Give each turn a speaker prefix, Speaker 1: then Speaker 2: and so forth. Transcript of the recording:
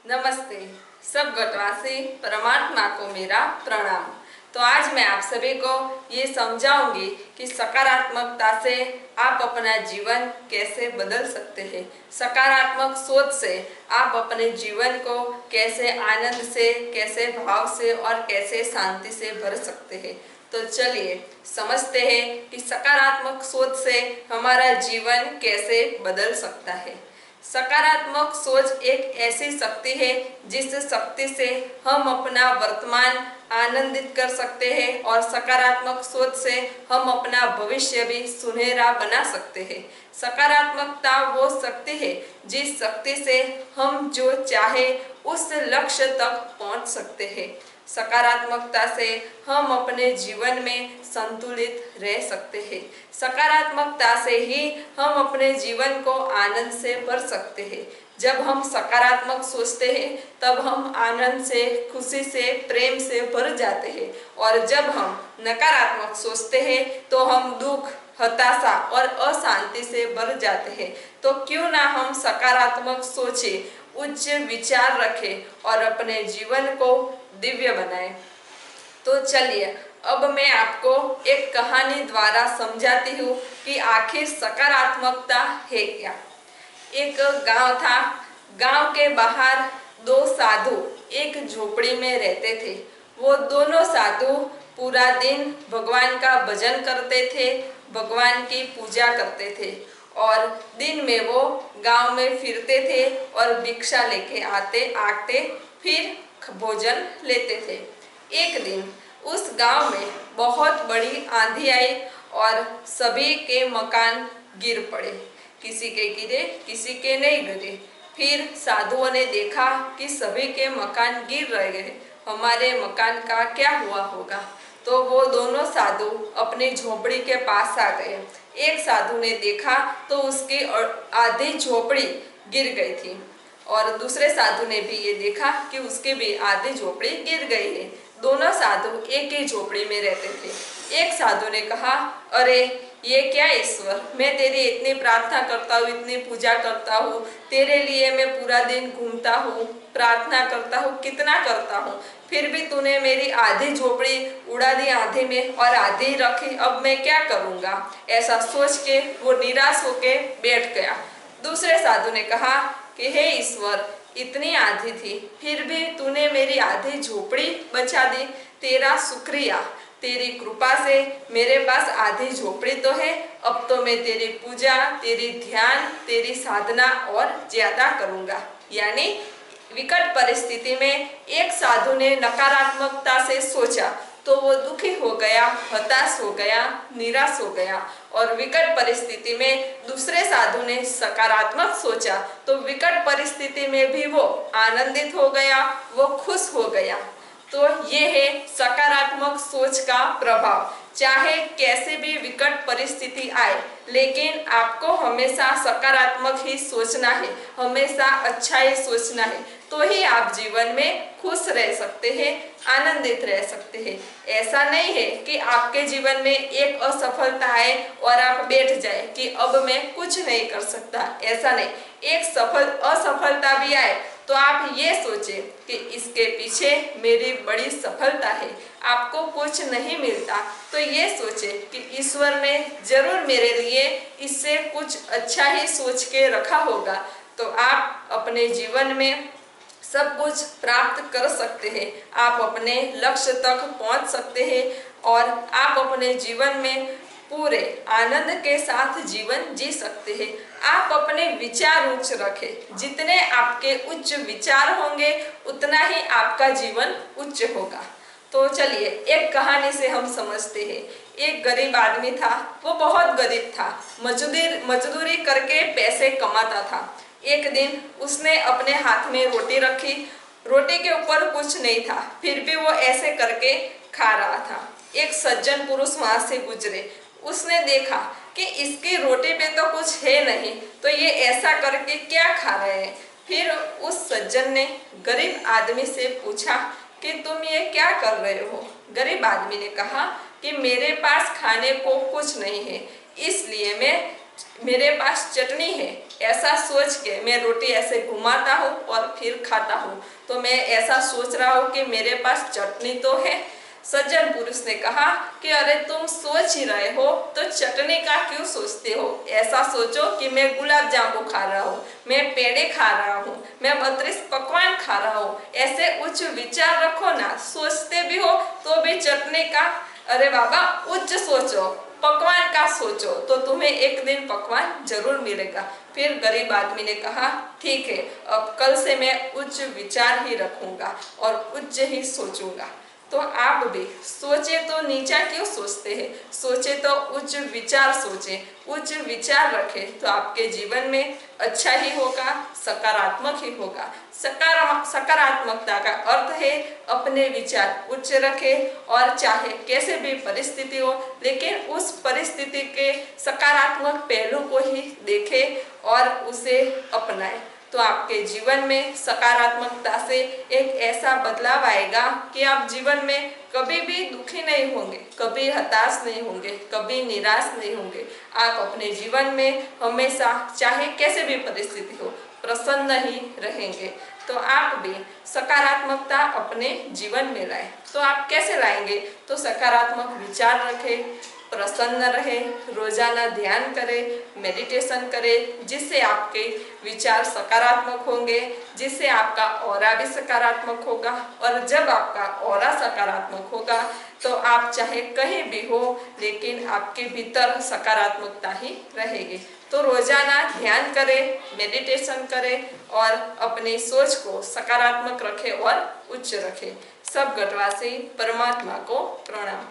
Speaker 1: नमस्ते। सब गटवासी परमात्मा को मेरा प्रणाम। तो आज मैं आप सभी को ये समझाऊंगी कि सकारात्मकता से आप अपना जीवन कैसे बदल सकते हैं। सकारात्मक सोच से आप अपने जीवन को कैसे आनंद से, कैसे भाव से और कैसे शांति से भर सकते हैं। तो चलिए समझते हैं कि सकारात्मक सोच से हमारा जीवन कैसे बदल सकता है। सकारात्मक सोच एक ऐसी शक्ति है जिस शक्ति से हम अपना वर्तमान आनंदित कर सकते हैं और सकारात्मक सोच से हम अपना भविष्य भी सुनहरा बना सकते हैं। सकारात्मकता वो शक्ति है जिस शक्ति से हम जो चाहे उस लक्ष्य तक पहुंच सकते हैं। सकारात्मकता से हम अपने जीवन में संतुलित रह सकते हैं। सकारात्मकता से ही हम अपने जीवन को आनंद से भर सकते हैं। जब हम सकारात्मक सोचते हैं तब हम आनंद से, खुशी से, प्रेम से भर जाते हैं और जब हम नकारात्मक सोचते हैं तो हम दुख, हताशा और अशांति से भर जाते हैं। तो क्यों ना हम सकारात्मक सोचें, उच्च विचार रखें और अपने जीवन को दिव्य बनाएं। तो चलिए अब मैं आपको एक कहानी द्वारा समझाती हूँ कि आखिर सकारात्मकता है क्या। एक गांव था। गांव के बाहर दो साधु एक झोपड़ी में रहते थे। वो दोनों साधु पूरा दिन भगवान का भजन करते थे, भगवान की पूजा करते थे और दिन में वो गांव में फिरते थे और भिक्षा लेके आते फिर भोजन लेते थे। एक दिन उस गांव में बहुत बड़ी आंधी आई और सभी के मकान गिर पड़े। किसी के गिरे, किसी के नहीं गिरे। फिर साधुओं ने देखा कि सभी के मकान गिर रहे, हमारे मकान का क्या हुआ होगा। तो वो दोनों साधु अपनी झोपड़ी के पास आ गए। एक साधु ने देखा तो उसकी आधी झोपड़ी गिर गई थी और दूसरे साधु ने भी ये देखा कि उसकी भी आधी झोपड़ी गिर गई है। दोनों साधु एक ही झोपड़ी में रहते थे। एक साधु ने कहा, अरे ये क्या ईश्वर, मैं तेरी इतनी प्रार्थना करता हूँ, इतनी पूजा करता हूँ, तेरे लिए मैं पूरा दिन घूमता हूँ, प्रार्थना करता हूँ, कितना करता हूँ, फिर भी तूने मेरी आधी झोपड़ी उड़ा दी आधी में और आधी रखी, अब मैं क्या करूँगा। ऐसा सोच के वो निराश होके बैठ गया। दूसरे साधु ने कहा कि हे ईश्वर, इतनी आधी थी फिर भी तूने मेरी आधी झोपड़ी बचा दी, तेरा शुक्रिया। तेरी कृपा से मेरे पास आधी झोपड़ी तो है। अब तो मैं तेरी पूजा, तेरी ध्यान, तेरी साधना और ज्यादा करूँगा। यानी विकट परिस्थिति में एक साधु ने नकारात्मकता से सोचा तो वो दुखी हो गया, हताश हो गया, निराश हो गया और विकट परिस्थिति में दूसरे साधु ने सकारात्मक सोचा तो विकट परिस्थिति में भी वो आनंदित हो गया, वो खुश हो गया। तो ये है सकारात्मक सोच का प्रभाव। चाहे कैसे भी विकट परिस्थिति आए, लेकिन आपको हमेशा सकारात्मक ही सोचना है, हमेशा अच्छा ही सोचना है, तो ही आप जीवन में खुश रह सकते हैं, आनंदित रह सकते हैं। ऐसा नहीं है कि आपके जीवन में एक असफलता आए और आप बैठ जाए कि अब मैं कुछ नहीं कर सकता। ऐसा नहीं, एक असफलता भी आए तो आप ये सोचें कि इसके पीछे मेरी बड़ी सफलता है। आपको कुछ नहीं मिलता तो ये सोचें कि ईश्वर ने जरूर मेरे लिए इससे कुछ अच्छा ही सोच के रखा होगा। तो आप अपने जीवन में सब कुछ प्राप्त कर सकते हैं, आप अपने लक्ष्य तक पहुंच सकते हैं और आप अपने जीवन में पूरे आनंद के साथ जीवन जी सकते हैं। आप अपने विचार उच्च रखें। जितने आपके उच्च विचार होंगे उतना ही आपका जीवन उच्च होगा। तो चलिए एक कहानी से हम समझते हैं। एक गरीब आदमी था, वो बहुत गरीब था, मजदूरी करके पैसे कमाता था। एक दिन उसने अपने हाथ में रोटी रखी, रोटी के ऊपर कुछ नहीं था, फिर भी वो ऐसे करके खा रहा था। एक सज्जन पुरुष वहां से गुजरे, उसने देखा कि इसकी रोटी पे तो कुछ है नहीं, तो ये ऐसा करके क्या खा रहे हैं। फिर उस सज्जन ने गरीब आदमी से पूछा कि तुम ये क्या कर रहे हो। गरीब आदमी ने कहा कि मेरे पास खाने को कुछ नहीं है, इसलिए मैं मेरे पास चटनी है, ऐसा सोच के मैं रोटी ऐसे घुमाता हूँ और फिर खाता हूँ, तो मैं ऐसा सोच रहा हूँ कि मेरे पास चटनी तो है। सज्जन पुरुष ने कहा कि अरे तुम सोच ही रहे हो तो चटनी का क्यों सोचते हो, ऐसा सोचो कि मैं गुलाब जामुन खा रहा हूँ, मैं पेड़े खा रहा हूँ, मैं 32 पकवान खा रहा हूँ, ऐसे उच्च विचार रखो ना। सोचते भी हो तो भी चटनी का, अरे बाबा उच्च सोचो, पकवान का सोचो, तो तुम्हें एक दिन पकवान जरूर मिलेगा। फिर गरीब आदमी ने कहा ठीक है, अब कल से मैं उच्च विचार ही रखूंगा और उच्च ही सोचूंगा। तो आप भी सोचे तो नीचा क्यों सोचते हैं, सोचे तो उच्च विचार सोचे, उच्च विचार रखे तो आपके जीवन में अच्छा ही होगा, सकारात्मक ही होगा। सकारात्मकता का अर्थ है अपने विचार उच्च रखे और चाहे कैसे भी परिस्थिति हो, लेकिन उस परिस्थिति के सकारात्मक पहलू को ही देखे और उसे अपनाए, तो आपके जीवन में सकारात्मकता से एक ऐसा बदलाव आएगा कि आप जीवन में कभी भी दुखी नहीं होंगे, कभी हताश नहीं होंगे, कभी निराश नहीं होंगे। आप अपने जीवन में हमेशा चाहे कैसे भी परिस्थिति हो प्रसन्न ही रहेंगे। तो आप भी सकारात्मकता अपने जीवन में लाएं। तो आप कैसे लाएंगे, तो सकारात्मक विचार रखें, प्रसन्न रहे, रोजाना ध्यान करें, मेडिटेशन करें, जिससे आपके विचार सकारात्मक होंगे, जिससे आपका ऑरा भी सकारात्मक होगा। और जब आपका ऑरा सकारात्मक होगा तो आप चाहे कहीं भी हो लेकिन आपके भीतर सकारात्मकता ही रहेगी। तो रोजाना ध्यान करें, मेडिटेशन करें और अपनी सोच को सकारात्मक रखें और उच्च रखें। सब घटवासी परमात्मा को प्रणाम।